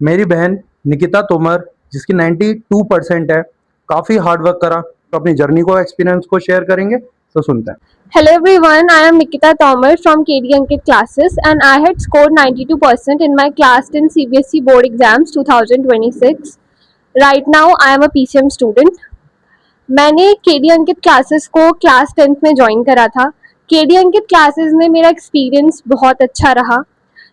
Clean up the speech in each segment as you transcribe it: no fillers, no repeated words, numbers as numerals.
मेरी बहन निकिता तोमर जिसकी 92% है, काफ़ी हार्ड वर्क करा, तो अपनी जर्नी को एक्सपीरियंस को शेयर करेंगे, तो सुनते हैं। Hello everyone, I am Nikita Tomar from KD Ankit classes and I had scored 92% in my class 10 CBSE board exams 2026. Right now I am a PCM student. मैंने केडी अंकित classes को class 10th में join करा था। KD अंकित classes में मेरा experience बहुत अच्छा रहा।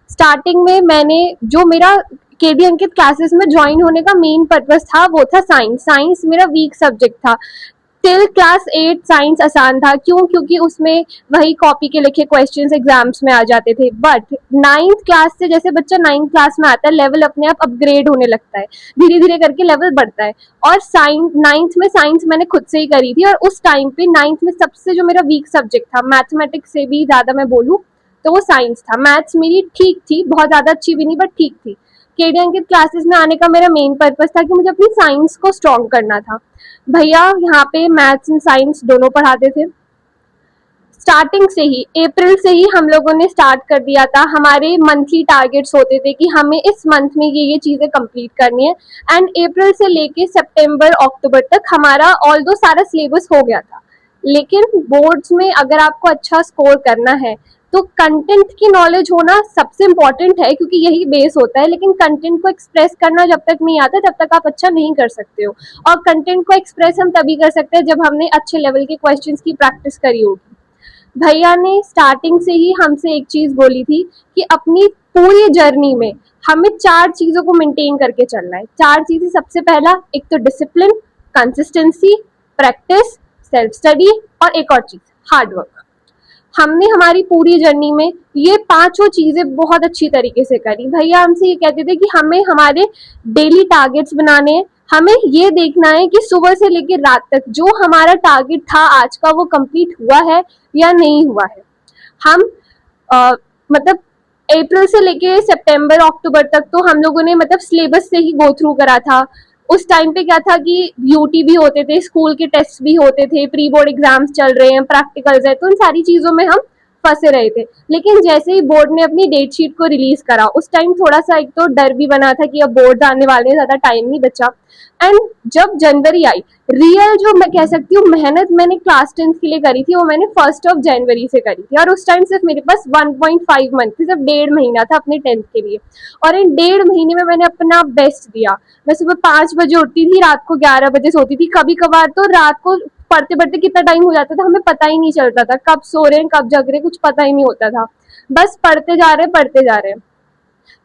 स्टार्टिंग में मैंने जो मेरा केडी अंकित क्लासेस में ज्वाइन होने का मेन पर्पस था वो था साइंस मेरा वीक सब्जेक्ट था। टिल क्लास 8 साइंस आसान था, क्योंकि उसमें वही कॉपी के लिखे क्वेश्चंस एग्जाम्स में आ जाते थे। बट 9th क्लास से जैसे बच्चा 9th क्लास में आता है, लेवल अपने आप अपग्रेड होने लगता है, धीरे धीरे करके लेवल बढ़ता है। और साइंस 9th में साइंस मैंने खुद से ही करी थी और उस टाइम पे 9th में सबसे जो मेरा वीक सब्जेक्ट था, मैथमेटिक्स से भी ज़्यादा मैं बोलूँ तो वो साइंस था। मैथ्स मेरी ठीक थी, बहुत ज़्यादा अच्छी भी नहीं बट ठीक थी। केडी अंकित क्लासेस में आने का मेरा मेन पर्पस था कि मुझे अपनी साइंस को स्ट्रॉन्ग करना था। भैया यहाँ पे मैथ्स एंड साइंस दोनों पढ़ाते थे। स्टार्टिंग से ही अप्रैल से ही हम लोगों ने स्टार्ट कर दिया था। हमारे मंथली टारगेट्स होते थे कि हमें इस मंथ में ये चीज़ें कंप्लीट करनी है एंड अप्रैल से लेके सितंबर अक्टूबर तक हमारा ऑल दो सारा सिलेबस हो गया था। लेकिन बोर्ड्स में अगर आपको अच्छा स्कोर करना है तो कंटेंट की नॉलेज होना सबसे इम्पॉर्टेंट है, क्योंकि यही बेस होता है। लेकिन कंटेंट को एक्सप्रेस करना जब तक नहीं आता तब तक आप अच्छा नहीं कर सकते हो। और कंटेंट को एक्सप्रेस हम तभी कर सकते हैं जब हमने अच्छे लेवल के क्वेश्चंस की प्रैक्टिस करी होगी। भैया ने स्टार्टिंग से ही हमसे एक चीज़ बोली थी कि अपनी पूरी जर्नी में हमें 4 चीज़ों को मेंटेन करके चलना है। 4 चीज़ें, सबसे पहला एक तो discipline, consistency, practice, self study और एक और चीज़ हार्ड वर्क। हमने हमारी पूरी जर्नी में ये पांचों चीजें बहुत अच्छी तरीके से करी। भैया हमसे ये कहते थे कि हमें हमारे डेली टारगेट्स बनाने हैं, हमें ये देखना है कि सुबह से लेकर रात तक जो हमारा टारगेट था आज का वो कंप्लीट हुआ है या नहीं हुआ है। हम मतलब अप्रैल से लेके सितंबर अक्टूबर तक तो हम लोगों ने मतलब सिलेबस से ही गो थ्रू करा था। उस टाइम पे क्या था कि यूटी भी होते थे, स्कूल के टेस्ट भी होते थे, प्री बोर्ड एग्जाम्स चल रहे हैं, प्रैक्टिकल्स है, तो उन सारी चीज़ों में हम फंसे रहे थे। लेकिन जैसे ही बोर्ड ने अपनी डेट शीट को रिलीज करा उस टाइम थोड़ा सा एक तो डर भी बना था कि अब बोर्ड आने वाले हैं, ज़्यादा टाइम नहीं बचा। एंड जब जनवरी आई, रियल जो मैं कह सकती हूँ मेहनत मैंने क्लास 10th के लिए करी थी वो मैंने 1 जनवरी से करी थी। और उस टाइम सिर्फ मेरे पास 1.5 मंथ थी, सिर्फ 1.5 महीना था अपने 10th के लिए। और इन 1.5 महीने में मैंने अपना बेस्ट दिया। मैं सुबह 5 बजे उठती थी, रात को 11 बजे सोती थी। कभी कभार तो रात को पढ़ते पढ़ते कितना टाइम हो जाता था हमें पता ही नहीं चलता था, कब सो रहे हैं कब जग रहे कुछ पता ही नहीं होता था, बस पढ़ते जा रहे हैं।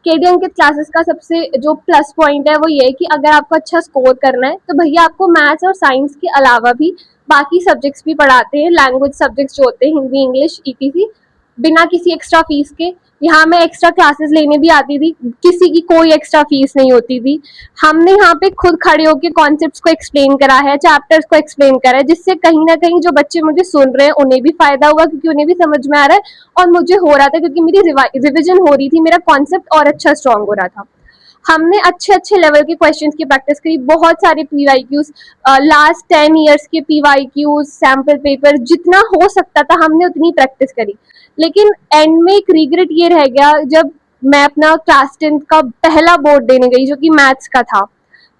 केडी अंकित क्लासेस का सबसे जो प्लस पॉइंट है वो ये है कि अगर आपको अच्छा स्कोर करना है तो भैया आपको मैथ्स और साइंस के अलावा भी बाकी सब्जेक्ट्स भी पढ़ाते हैं, लैंग्वेज सब्जेक्ट्स जो होते हैं हिंदी, इंग्लिश, ईटीसी, बिना किसी एक्स्ट्रा फीस के। यहाँ मैं एक्स्ट्रा क्लासेस लेने भी आती थी, किसी की कोई एक्स्ट्रा फीस नहीं होती थी। हमने यहाँ पे खुद खड़े होकर कॉन्सेप्ट्स को एक्सप्लेन करा है, चैप्टर्स को एक्सप्लेन करा है, जिससे कहीं ना कहीं जो बच्चे मुझे सुन रहे हैं उन्हें भी फायदा हुआ, क्योंकि उन्हें भी समझ में आ रहा है और मुझे हो रहा था क्योंकि मेरी रिविजन हो रही थी, मेरा कॉन्सेप्ट और अच्छा स्ट्रांग हो रहा था। हमने अच्छे अच्छे लेवल के क्वेश्चंस की प्रैक्टिस करी, बहुत सारे पीवाईक्यूज, लास्ट 10 ईयर्स के पीवाईक्यूज, सैम्पल पेपर, जितना हो सकता था हमने उतनी प्रैक्टिस करी। लेकिन एंड में एक रिग्रेट ये रह गया जब मैं अपना क्लास 10th का पहला बोर्ड देने गई जो कि मैथ्स का था।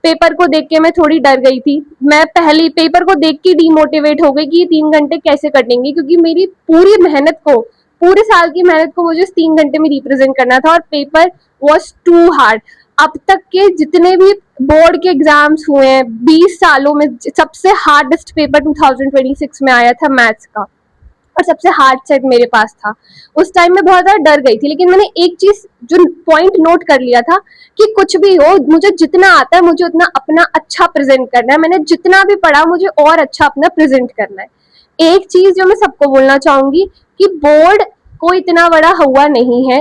पेपर को देख के मैं थोड़ी डर गई थी, मैं पहले पेपर को देख के डीमोटिवेट हो गई कि ये 3 घंटे कैसे कटेंगे, क्योंकि मेरी पूरी मेहनत को, पूरे साल की मेहनत को मुझे 3 घंटे में रिप्रेजेंट करना था और पेपर वॉज टू हार्ड। अब तक के जितने भी बोर्ड के एग्जाम्स हुए हैं 20 सालों में सबसे हार्डेस्ट पेपर 2026 में आया था मैथ्स का, और सबसे हार्ड सेट मेरे पास था। उस टाइम में बहुत ज़्यादा डर गई थी, लेकिन मैंने एक चीज़ जो पॉइंट नोट कर लिया था कि कुछ भी हो मुझे जितना आता है मुझे उतना अपना अच्छा प्रेजेंट करना है। मैंने जितना भी पढ़ा मुझे और अच्छा अपना प्रेजेंट करना है। एक चीज़ जो मैं सबको बोलना चाहूँगी कि बोर्ड कोई इतना बड़ा हुआ नहीं है।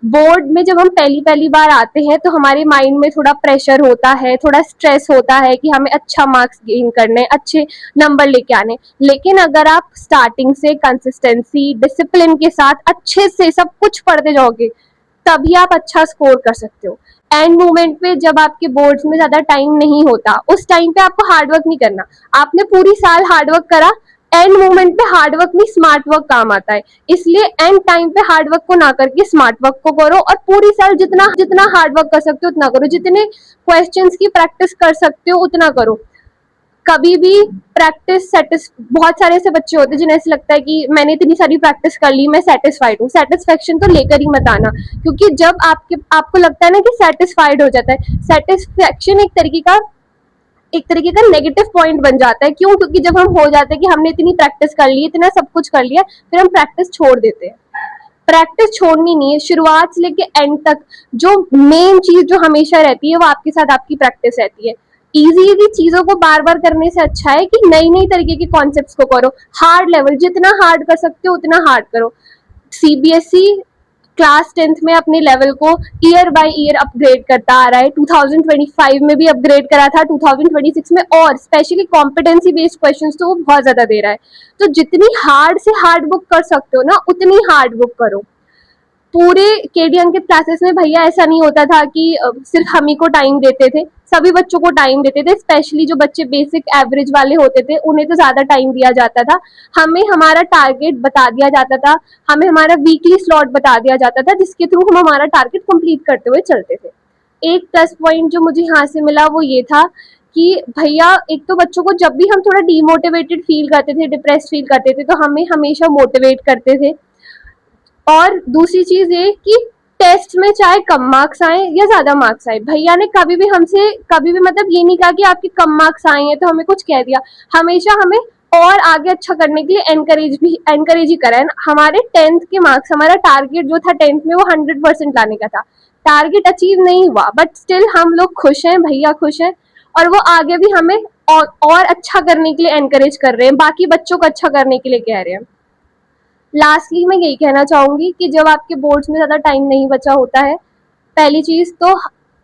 बोर्ड में जब हम पहली पहली बार आते हैं तो हमारे माइंड में थोड़ा प्रेशर होता है, थोड़ा स्ट्रेस होता है कि हमें अच्छा मार्क्स गेन करने, अच्छे नंबर लेके आने। लेकिन अगर आप स्टार्टिंग से कंसिस्टेंसी, डिसिप्लिन के साथ अच्छे से सब कुछ पढ़ते जाओगे तभी आप अच्छा स्कोर कर सकते हो। एंड मोमेंट पे जब आपके बोर्ड्स में ज्यादा टाइम नहीं होता उस टाइम पे आपको हार्डवर्क नहीं करना, आपने पूरी साल हार्डवर्क करा, एंड मोमेंट पे हार्ड वर्क नहीं स्मार्ट वर्क काम आता है। इसलिए एंड टाइम पे हार्ड वर्क को ना करके स्मार्ट वर्क को करो, और पूरी साल जितना जितना हार्ड वर्क कर सकते हो उतना करो, जितने क्वेश्चंस की प्रैक्टिस कर सकते हो उतना करो। कभी भी प्रैक्टिस बहुत सारे ऐसे बच्चे होते हैं जिन्हें ऐसे लगता है कि मैंने इतनी सारी प्रैक्टिस कर ली, मैं सेटिस्फाइड हूँ। सेटिस्फेक्शन तो लेकर ही मत आना, क्योंकि जब आपको लगता है ना कि सेटिस्फाइड हो जाता है, सेटिस्फेक्शन एक तरीके का नेगेटिव पॉइंट बन जाता है। क्यों? क्योंकि जब हम हो जाते हैं कि हमने इतनी प्रैक्टिस कर ली, इतना सब कुछ कर लिया, फिर हम प्रैक्टिस छोड़ देते हैं। प्रैक्टिस छोड़नी नहीं है, शुरुआत से लेके एंड तक जो मेन चीज जो हमेशा रहती है वो आपके साथ आपकी प्रैक्टिस रहती है। इजी चीजों को बार बार करने से अच्छा है कि नई नई तरीके के कॉन्सेप्ट्स को करो। हार्ड लेवल जितना हार्ड कर सकते हो उतना हार्ड करो। सीबीएसई क्लास 10th में अपने लेवल को ईयर बाय ईयर अपग्रेड करता आ रहा है। 2025 में भी अपग्रेड करा था, 2026 में, और स्पेशली कॉम्पिटेंसी बेस्ड क्वेश्चंस तो वो बहुत ज्यादा दे रहा है। तो जितनी हार्ड से हार्ड बुक कर सकते हो ना उतनी हार्ड बुक करो। पूरे केडी अंकित क्लासेस में भैया ऐसा नहीं होता था कि सिर्फ हम ही को टाइम देते थे, सभी बच्चों को टाइम देते थे। स्पेशली जो बच्चे बेसिक एवरेज वाले होते थे उन्हें तो ज्यादा टाइम दिया जाता था। हमें हमारा टारगेट बता दिया जाता था, हमें हमारा वीकली स्लॉट बता दिया जाता था, जिसके थ्रू हम हमारा टारगेट कंप्लीट करते हुए चलते थे। एक प्लस पॉइंट जो मुझे यहाँ से मिला वो ये था कि भैया एक तो बच्चों को जब भी हम थोड़ा डीमोटिवेटेड फील करते थे, डिप्रेस फील करते थे, तो हमें हमेशा मोटिवेट करते थे। और दूसरी चीज ये कि टेस्ट में चाहे कम मार्क्स आए या ज्यादा मार्क्स आए, भैया ने कभी भी हमसे कभी भी मतलब ये नहीं कहा कि आपके कम मार्क्स आए हैं तो हमें कुछ कह दिया। हमेशा हमें और आगे अच्छा करने के लिए एनकरेज ही करा है। हमारे 10th के मार्क्स, हमारा टारगेट जो था 10th में वो 100% लाने का था। टारगेट अचीव नहीं हुआ बट स्टिल हम लोग खुश हैं, भैया खुश हैं, और वो आगे भी हमें और अच्छा करने के लिए एनकरेज कर रहे हैं, बाकी बच्चों को अच्छा करने के लिए कह रहे हैं। लास्टली मैं यही कहना चाहूंगी कि जब आपके बोर्ड्स में ज्यादा टाइम नहीं बचा होता है, पहली चीज तो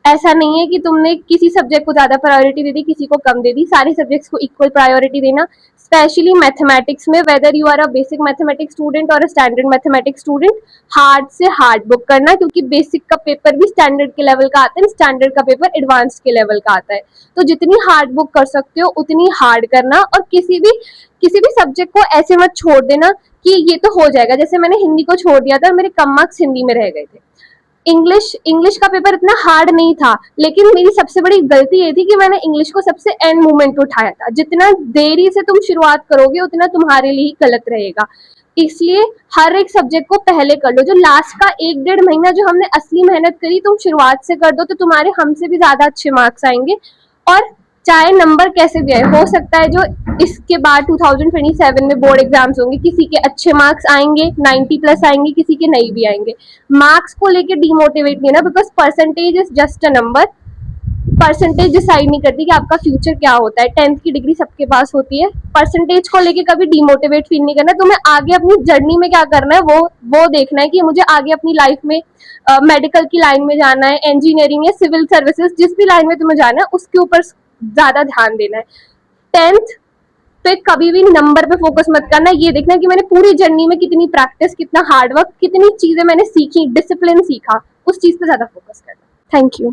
ऐसा नहीं है कि तुमने किसी सब्जेक्ट को ज्यादा प्रायोरिटी दे दी, किसी को कम दे दी, सारे सब्जेक्ट्स को इक्वल प्रायोरिटी देना। स्पेशली मैथमेटिक्स में, whether you are a basic mathematics student और a standard mathematics student, hard से हार्ड बुक करना, क्योंकि बेसिक का पेपर भी स्टैंडर्ड के लेवल का आता है, स्टैंडर्ड का पेपर एडवांस्ड के लेवल का आता है। तो जितनी हार्ड बुक कर सकते हो उतनी हार्ड करना, और किसी भी सब्जेक्ट को ऐसे मत छोड़ देना कि ये तो हो जाएगा। जैसे मैंने हिंदी को छोड़ दिया था, मेरे कम मार्क्स हिंदी में रह गए थे। इंग्लिश का पेपर इतना हार्ड नहीं था, लेकिन मेरी सबसे बड़ी गलती ये थी कि मैंने इंग्लिश को सबसे एंड मोमेंट पे उठाया था। जितना देरी से तुम शुरुआत करोगे उतना तुम्हारे लिए ही गलत रहेगा। इसलिए हर एक सब्जेक्ट को पहले कर लो। जो लास्ट का 1-1.5 महीना जो हमने असली मेहनत करी, तुम शुरुआत से कर दो तो तुम्हारे हमसे भी ज्यादा अच्छे मार्क्स आएंगे। और चाहे नंबर कैसे भी आए, हो सकता है जो इसके बाद 2027 में बोर्ड एग्जाम्स होंगे, किसी के अच्छे मार्क्स आएंगे, 90+ आएंगे, किसी के नहीं भी आएंगे। मार्क्स को लेके डिमोटिवेट नहीं ना, because percentage is just a number. Percentage decide नहीं करती कि आपका फ्यूचर क्या होता है। 10th की डिग्री सबके पास होती है। परसेंटेज को लेके कभी डिमोटिवेट फील नहीं करना। तुम्हें आगे अपनी जर्नी में क्या करना है वो देखना है कि मुझे आगे अपनी लाइफ में मेडिकल की लाइन में जाना है, इंजीनियरिंग या सिविल सर्विसेज, जिस भी लाइन में तुम्हें जाना है उसके ऊपर ज्यादा ध्यान देना है। 10th पे कभी भी नंबर पे फोकस मत करना, ये देखना कि मैंने पूरी जर्नी में कितनी प्रैक्टिस, कितना हार्डवर्क, कितनी चीजें मैंने सीखी, डिसिप्लिन सीखा, उस चीज पे ज्यादा फोकस करना। Thank you.